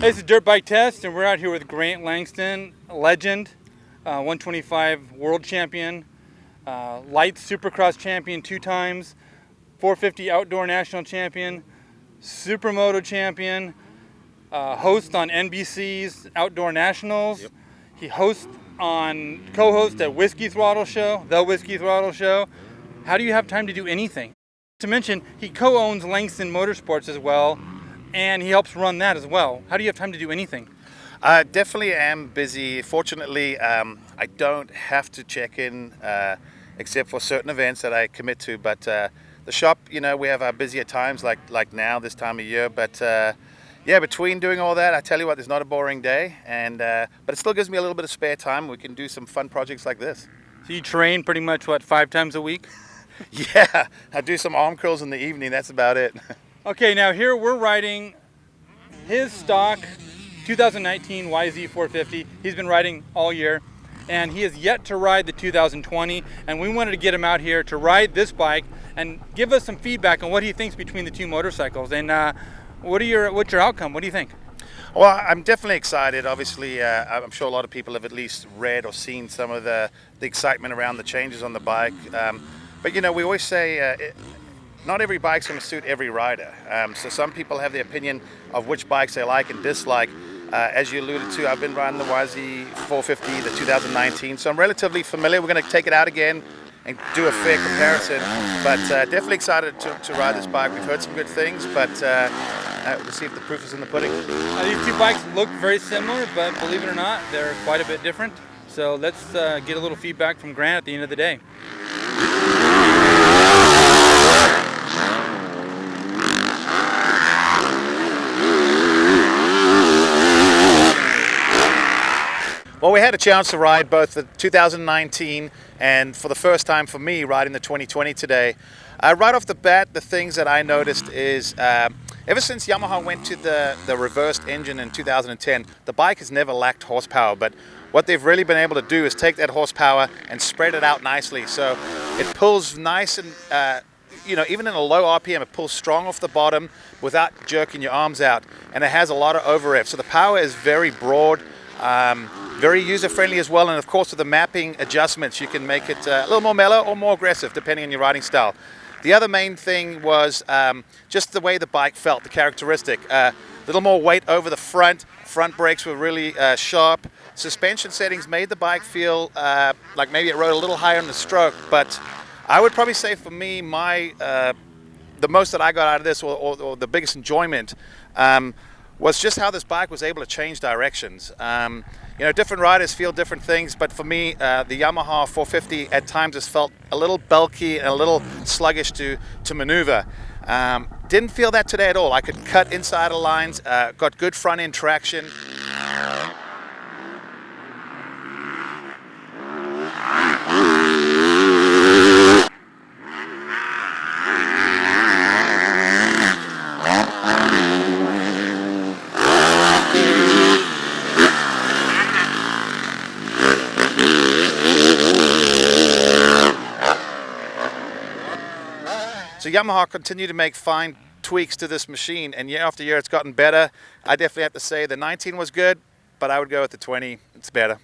This is Dirt Bike Test, and we're out here with Grant Langston, a legend, 125 world champion, light Supercross champion 2 times, 450 outdoor national champion, Supermoto champion, host on NBC's Outdoor Nationals. Yep. He co-host at Whiskey Throttle Show, The Whiskey Throttle Show. How do you have time to do anything? To mention, he co-owns Langston Motorsports as well, and he helps run that as well. How do you have time to do anything? Definitely am busy. Fortunately, I don't have to check in except for certain events that I commit to. But the shop, we have our busier times like now, this time of year. But yeah, between doing all that, I tell you what, there's not a boring day. But it still gives me a little bit of spare time. We can do some fun projects like this. So you train pretty much, 5 times a week? Yeah, I do some arm curls in the evening. That's about it. Okay, now here we're riding his stock 2019 YZ450. He's been riding all year, and he has yet to ride the 2020, and we wanted to get him out here to ride this bike and give us some feedback on what he thinks between the two motorcycles. And what's your outcome? What do you think? Well, I'm definitely excited. Obviously, I'm sure a lot of people have at least read or seen some of the excitement around the changes on the bike. But we always say not every bike's going to suit every rider. So some people have the opinion of which bikes they like and dislike. As you alluded to, I've been riding the YZ450, the 2019, so I'm relatively familiar. We're going to take it out again and do a fair comparison. But definitely excited to ride this bike. We've heard some good things, but we'll see if the proof is in the pudding. These two bikes look very similar, but believe it or not, they're quite a bit different. So let's get a little feedback from Grant at the end of the day. Well, we had a chance to ride both the 2019 and for the first time for me riding the 2020 today. Right off the bat, the things that I noticed is ever since Yamaha went to the reversed engine in 2010, the bike has never lacked horsepower, but what they've really been able to do is take that horsepower and spread it out nicely. So it pulls nice and, even in a low RPM, it pulls strong off the bottom without jerking your arms out. And it has a lot of over rev. So the power is very broad, very user-friendly as well. And of course, with the mapping adjustments, you can make it a little more mellow or more aggressive, depending on your riding style. The other main thing was just the way the bike felt, the characteristic. A little more weight over the front. Front brakes were really sharp. Suspension settings made the bike feel like maybe it rode a little higher on the stroke, but I would probably say for me, the most that I got out of this, or the biggest enjoyment, was just how this bike was able to change directions. Different riders feel different things, but for me, the Yamaha 450 at times has felt a little bulky and a little sluggish to maneuver. Didn't feel that today at all. I could cut inside of lines, got good front end traction. So Yamaha continued to make fine tweaks to this machine, and year after year it's gotten better. I definitely have to say the 19 was good, but I would go with the 20. It's better.